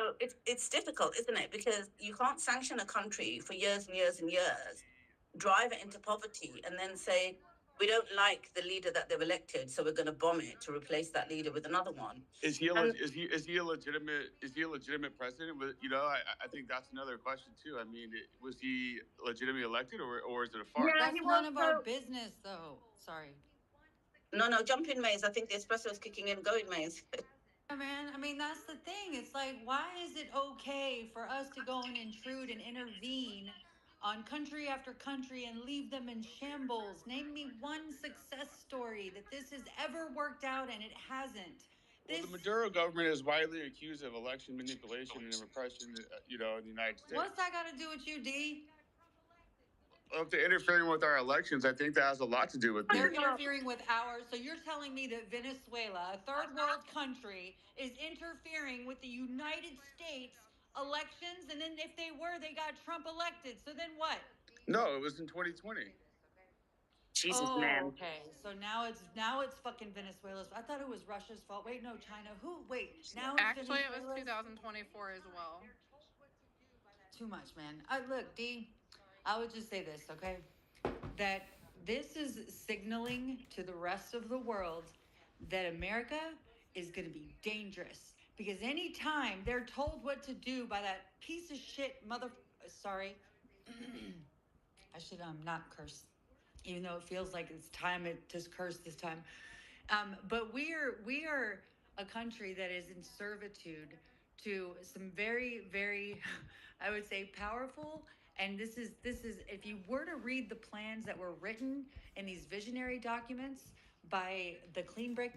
it's difficult, isn't it? Because you can't sanction a country for years and years and years, drive it into poverty, and then say, we don't like the leader that they've elected, so we're going to bomb it to replace that leader with another one. And Is he a legitimate president? I think that's another question too. I mean, was he legitimately elected, or is it a farce? yeah, he That's none was of our so. business, though. Sorry. No, no, jump in, Maze. I think the espresso is kicking in. Go in, Maze. Yeah, man. I mean, that's the thing. It's like, why is it okay for us to go and intrude and intervene on country after country and leave them in shambles? Name me one success story that this has ever worked out, and it hasn't. Well, the This, Maduro government is widely accused of election manipulation and repression, in the United what's States. that got to do with you, D? If they're interfering with our elections, I think that has a lot to do with me. They're interfering with ours. So you're telling me that Venezuela, a third world country, is interfering with the United States elections? And then if they were, they got Trump elected. So then what? No, it was in 2020. Jesus, Oh, man. okay. So now it's fucking Venezuela's. I thought it was Russia's fault. Wait, no, China. Who? Wait, now it's Actually, it was Venezuela's. 2024 as well. Too much, man. Look, D. I would just say this, okay? That this is signaling to the rest of the world that America is going to be dangerous because anytime they're told what to do by that piece of shit mother, sorry, I should not curse, even though it feels like it's time to curse this time. But we are a country that is in servitude to some very, very, I would say, powerful. And this is if you were to read the plans that were written in these visionary documents by the Clean Break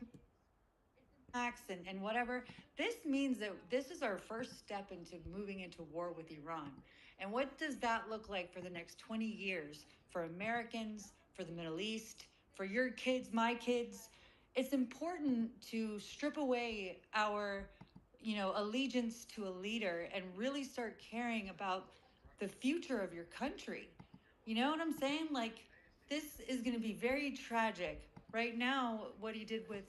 Acts and whatever. This means that this is our first step into moving into war with Iran. And what does that look like for the next 20 years for Americans, for the Middle East, for your kids, my kids? It's important to strip away our, allegiance to a leader and really start caring about the future of your country. You know what I'm saying? Like this is going to be very tragic. Right now, what he did with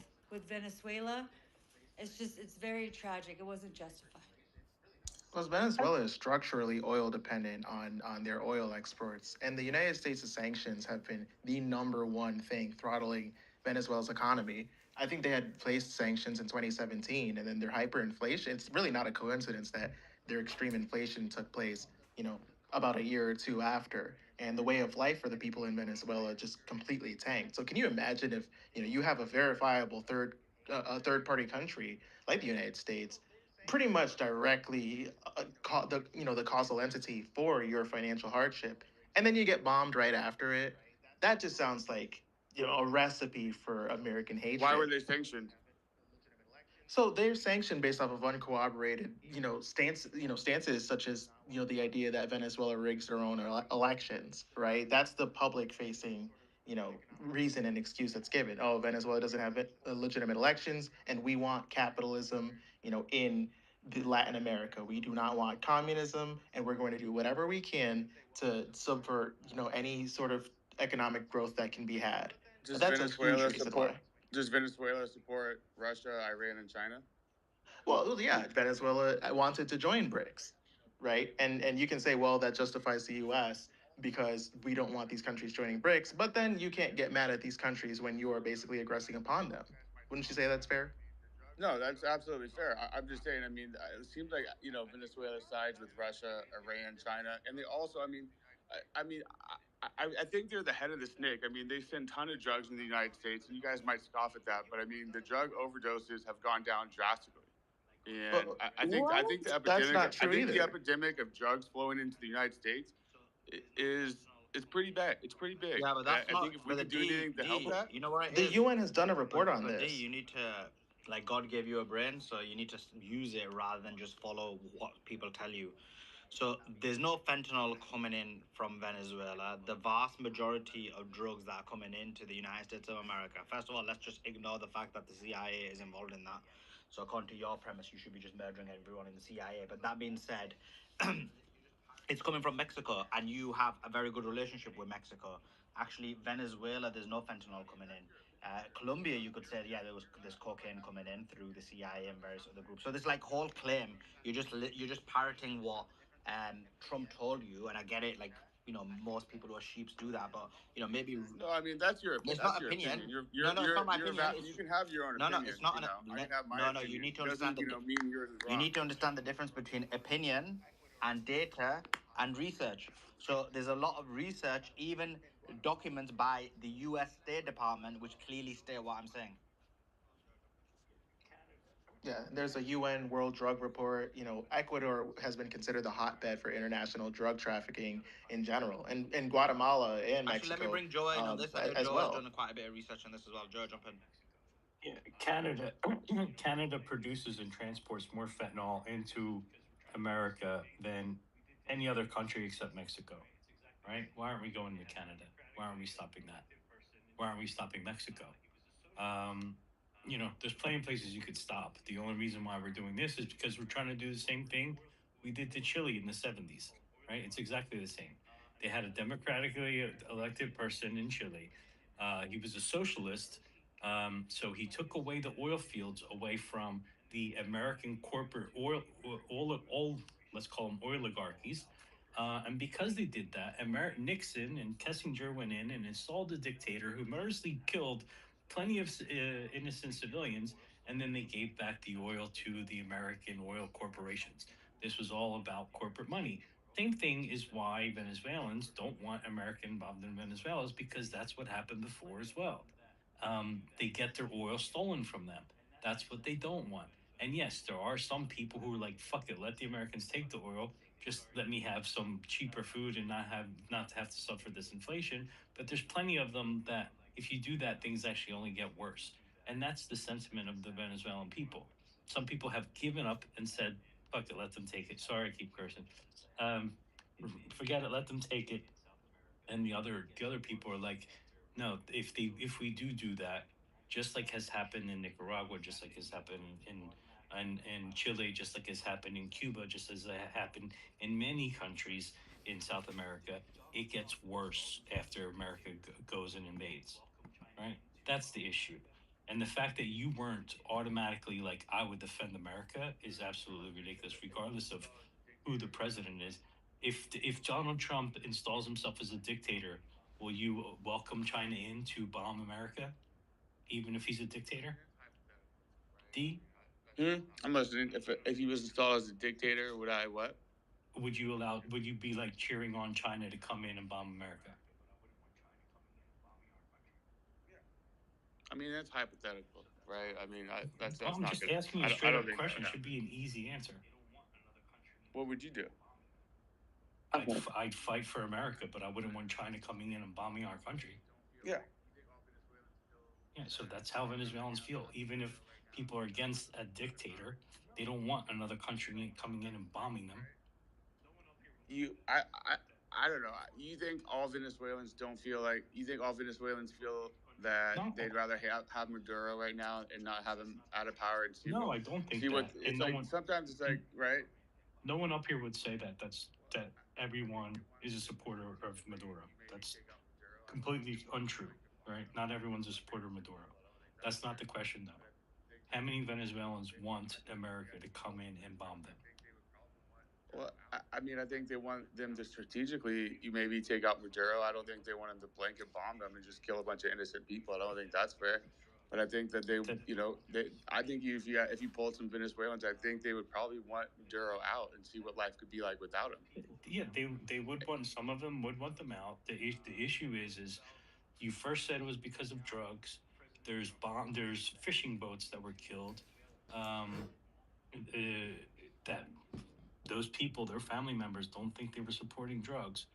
Venezuela, it's very tragic. It wasn't justified. Because Venezuela is structurally oil dependent on their oil exports, and the United States' sanctions have been the number one thing throttling Venezuela's economy. I think they had placed sanctions in 2017, and then their hyperinflation. It's really not a coincidence that their extreme inflation took place, you know, about a year or two after, and the way of life for the people in Venezuela just completely tanked. So, can you imagine if you have a verifiable a third party country like the United States pretty much directly the causal entity for your financial hardship, and then you get bombed right after it. That just sounds like a recipe for American Why were hatred. they sanctioned? So they're sanctioned based off of uncorroborated, stances such as the idea that Venezuela rigs their own elections. Right? That's the public-facing, reason and excuse that's given. Oh, Venezuela doesn't have legitimate elections, and we want capitalism, in the Latin America. We do not want communism, and we're going to do whatever we can to subvert, any sort of economic growth that can be had. Does That's a huge Venezuela reason support? why. Does Venezuela support Russia, Iran, and China? Well, yeah, Venezuela wanted to join BRICS, right? And you can say, well, that justifies the U.S. because we don't want these countries joining BRICS. But then you can't get mad at these countries when you are basically aggressing upon them. Wouldn't you say that's fair? No, that's absolutely fair. I'm just saying. I mean, it seems like Venezuela sides with Russia, Iran, China, and they also. I mean, I think they're the head of the snake. I mean, they send a ton of drugs in the United States, and you guys might scoff at that, but I mean, the drug overdoses have gone down drastically. And Well, I think the that's epidemic not I true think the either. epidemic of drugs flowing into the United States is pretty bad. It's pretty big. Yeah, but that's I think not. if we But the could do anything to help D, that, you know what it The is. UN has done a report on But D, this. you need to, like, God gave you a brain, so you need to use it rather than just follow what people tell you. So there's no fentanyl coming in from Venezuela. The vast majority of drugs that are coming into the United States of America. First of all, let's just ignore the fact that the CIA is involved in that. So according to your premise, you should be just murdering everyone in the CIA. But that being said, it's coming from Mexico, and you have a very good relationship with Mexico. Actually, Venezuela, there's no fentanyl coming in. Colombia, you could say, yeah, there's cocaine coming in through the CIA and various other groups. So this like whole claim, you're just parroting what Trump told you, and I get it. Like, most people who are sheeps do that, but maybe no, I mean it's not that's your opinion. opinion. No, no, it's not my opinion. You It's can have your own no, no, it's opinion. not You an. know, I can have my No, no. You opinion. need to It doesn't understand the. mean yours is You wrong. need to understand the difference between opinion and data and research. So there's a lot of research, even documents by the U.S. State Department, which clearly state what I'm saying. Yeah, there's a UN World Drug Report. Ecuador has been considered the hotbed for international drug trafficking in general, and Guatemala and Actually, let me Mexico bring Joe in on this. I know as Joe has well. done quite a bit of research on this as well. Joe, jump in. Yeah, Canada Canada produces and transports more fentanyl into America than any other country except Mexico. Right? Why aren't we going to Canada? Why aren't we stopping that? Why aren't we stopping Mexico? Um, there's plenty of places you could stop. The only reason why we're doing this is because we're trying to do the same thing we did to Chile in the 70s, right? It's exactly the same. They had a democratically elected person in Chile. He was a socialist. So he took away the oil fields away from the American corporate oil, let's call them oligarchies. And because they did that, Nixon and Kissinger went in and installed a dictator who murderously killed plenty of innocent civilians, and then they gave back the oil to the American oil corporations. This was all about corporate money. Same thing is why Venezuelans don't want American involved in Venezuela, is because that's what happened before as well. They get their oil stolen from them. That's what they don't want. And yes, there are some people who are like, "Fuck it, let the Americans take the oil. Just let me have some cheaper food and not have to suffer this inflation." But there's plenty of them that if you do that, things actually only get worse. And that's the sentiment of the Venezuelan people. Some people have given up and said, "Fuck it, let them take it." Sorry, I keep cursing. Um, Forget it, let them take it. And the other people are like, no, if we do that, just like has happened in Nicaragua, just like has happened in Chile, just like has happened in Cuba, just as it happened in many countries in South America, it gets worse after America goes and invades, right? That's the issue. And the fact that you weren't automatically like, I would defend America, is absolutely ridiculous, regardless of who the president is. If Donald Trump installs himself as a dictator, will you welcome China in to bomb America, even if he's a dictator? D, I'm listening. If he was installed as a dictator, would I what? would you be like cheering on China to come in and bomb America? I mean, that's hypothetical, right? I mean, Well, that's I'm not just good. asking you a I straight don't up think that question. would It happen. should be an easy answer. What would you do? I'd fight for America, but I wouldn't want China coming in and bombing our country. Yeah. Yeah, so that's how Venezuelans feel. Even if people are against a dictator, they don't want another country coming in and bombing them. You, I don't know. You think all Venezuelans don't feel like? You think all Venezuelans feel that No, they'd rather have Maduro right now and not have him out of power and no, I don't think see what that. it's And no like? one, Sometimes it's like, right? no one up here would say that. That everyone is a supporter of Maduro. That's completely untrue, right? Not everyone's a supporter of Maduro. That's not the question, though. How many Venezuelans want America to come in and bomb them? Well, I mean, I think they want them to strategically, you maybe take out Maduro. I don't think they want them to blanket bomb them and just kill a bunch of innocent people. I don't think that's fair. But I think that they, That- I think if you pulled some Venezuelans, I think they would probably want Maduro out and see what life could be like without him. Yeah, they would want, some of them would want them out. The issue is you first said it was because of drugs. There's fishing boats that were killed. Um, that those people, their family members, don't think they were supporting drugs.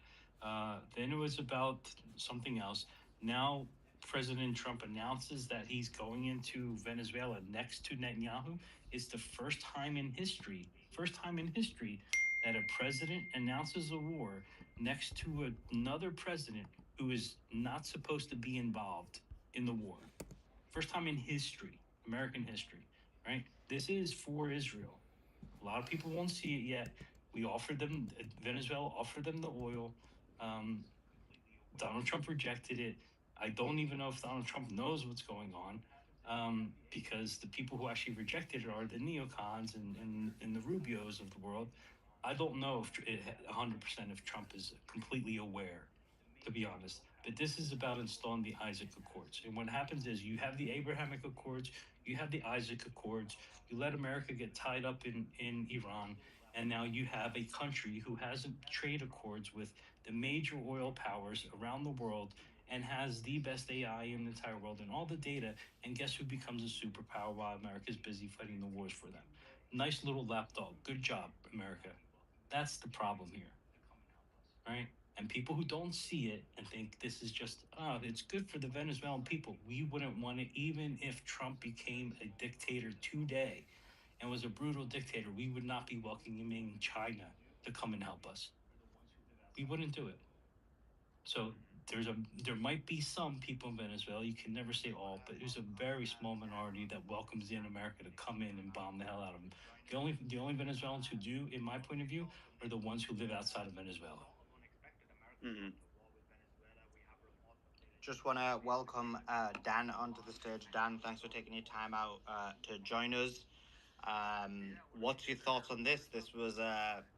Then it was about something else. Now, President Trump announces that he's going into Venezuela next to Netanyahu. It's the first time in history that a president announces a war next to another president who is not supposed to be involved in the war. First time in history, American history, right? This is for Israel. A lot of people won't see it yet. We offered them, Venezuela offered them the oil. Um, Donald Trump rejected it. I don't even know if Donald Trump knows what's going on, because the people who actually rejected it are the neocons and the Rubios of the world. I don't know if 100% if Trump is completely aware, to be honest. But this is about installing the Isaac Accords. And what happens is you have the Abrahamic Accords, you have the Isaac Accords, you let America get tied up in Iran, and now you have a country who has trade accords with the major oil powers around the world and has the best AI in the entire world and all the data. And guess who becomes a superpower while America's busy fighting the wars for them? Nice little lapdog. Good job, America. That's the problem here, right? And people who don't see it and think this is just, oh, it's good for the Venezuelan people. We wouldn't want it even if Trump became a dictator today and was a brutal dictator. We would not be welcoming China to come and help us. We wouldn't do it. So there might be some people in Venezuela, you can never say all, but there's a very small minority that welcomes in America to come in and bomb the hell out of them. The only Venezuelans who do, in my point of view, are the ones who live outside of Venezuela. Mm-hmm. Just want to welcome Dan onto the stage. Dan, thanks for taking your time out to join us. What's your thoughts on this? This was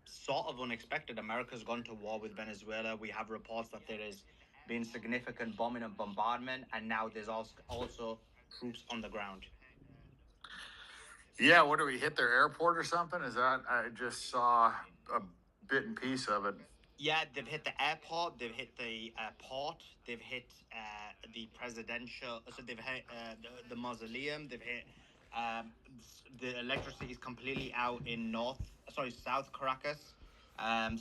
sort of unexpected. America's gone to war with Venezuela. We have reports that there has been significant bombing and bombardment, and now there's also troops on the ground. Yeah, what do we hit their airport or something? Is that I just saw a bit and piece of it. Yeah, they've hit the airport, they've hit the port, they've hit the presidential, so they've hit the mausoleum, they've hit the electricity is completely out in South Caracas.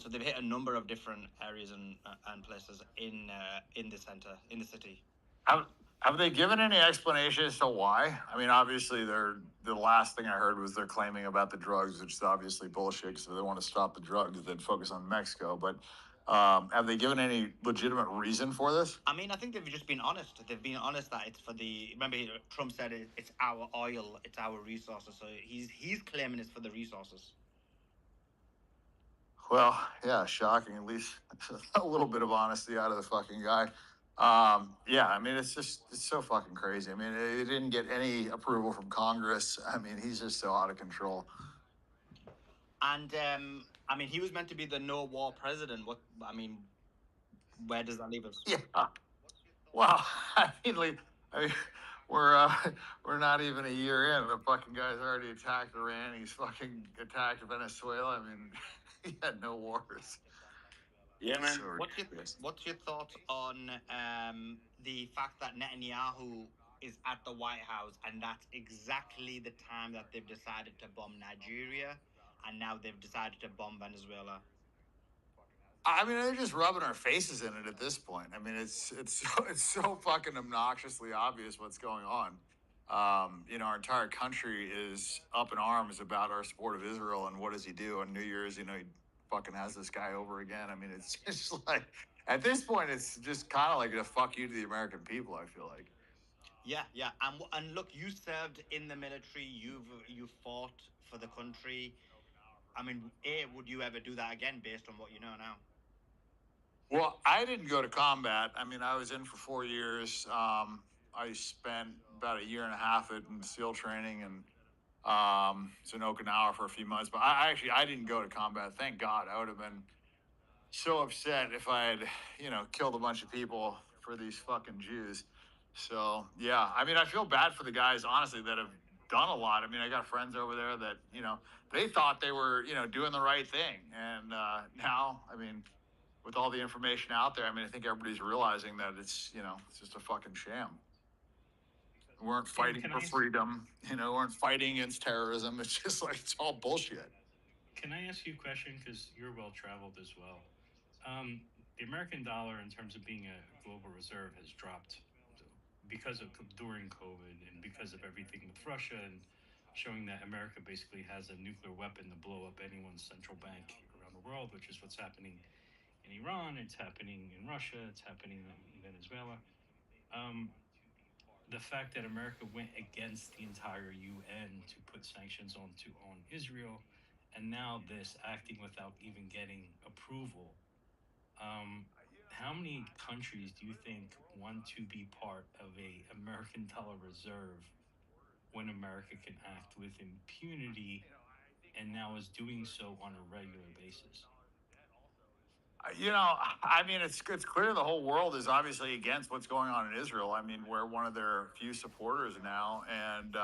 So they've hit a number of different areas and places in the center, in the city. Have they given any explanation as to why? I mean, obviously, the last thing I heard was they're claiming about the drugs, which is obviously bullshit. So they want to stop the drugs, then focus on Mexico. But have they given any legitimate reason for this? I mean, I think they've just been honest. They've been honest that it's for the. Remember, Trump said it's our oil, it's our resources. So he's claiming it's for the resources. Well, yeah, shocking. At least a little bit of honesty out of the fucking guy. Yeah, I mean, it's so fucking crazy. I mean, it didn't get any approval from Congress. I mean, he's just so out of control. And I mean, he was meant to be the no war president. Where does that leave us? Yeah. Well, I mean, we're not even a year in. The fucking guy's already attacked Iran. He's fucking attacked Venezuela. I mean, he had no wars. Yeah, man. So What's your thoughts on the fact that Netanyahu is at the White House, and that's exactly the time that they've decided to bomb Nigeria, and now they've decided to bomb Venezuela? I mean, they're just rubbing our faces in it at this point. I mean, it's so fucking obnoxiously obvious what's going on. Our entire country is up in arms about our support of Israel, and what does he do on New Year's? He fucking has this guy over again. I mean, it's just like at this point, it's just kind of like a fuck you to the American people. I feel like. Yeah, and look, you served in the military. You fought for the country. I mean, would you ever do that again, based on what you know now? Well, I didn't go to combat. I mean, I was in for 4 years. I spent about a year and a half in SEAL training, and so in Okinawa for a few months. But I didn't go to combat. Thank God. I would have been so upset if I had, killed a bunch of people for these fucking Jews. So yeah, I mean, I feel bad for the guys, honestly, that have done a lot. I mean, I got friends over there that they thought they were doing the right thing, and now, I mean, with all the information out there, I mean, I think everybody's realizing that it's just a fucking sham. We weren't fighting for freedom, we weren't fighting against terrorism. It's just like it's all bullshit. Can I ask you a question? Because you're well traveled as well. The American dollar, in terms of being a global reserve, has dropped because of during COVID and because of everything with Russia and showing that America basically has a nuclear weapon to blow up anyone's central bank around the world, which is what's happening in Iran, it's happening in Russia, it's happening in Venezuela. Um, the fact that America went against the entire UN to put sanctions on Israel, and now this acting without even getting approval. Um, how many countries do you think want to be part of a American dollar reserve when America can act with impunity and now is doing so on a regular basis? I mean, it's clear the whole world is obviously against what's going on in Israel. I mean, we're one of their few supporters now, and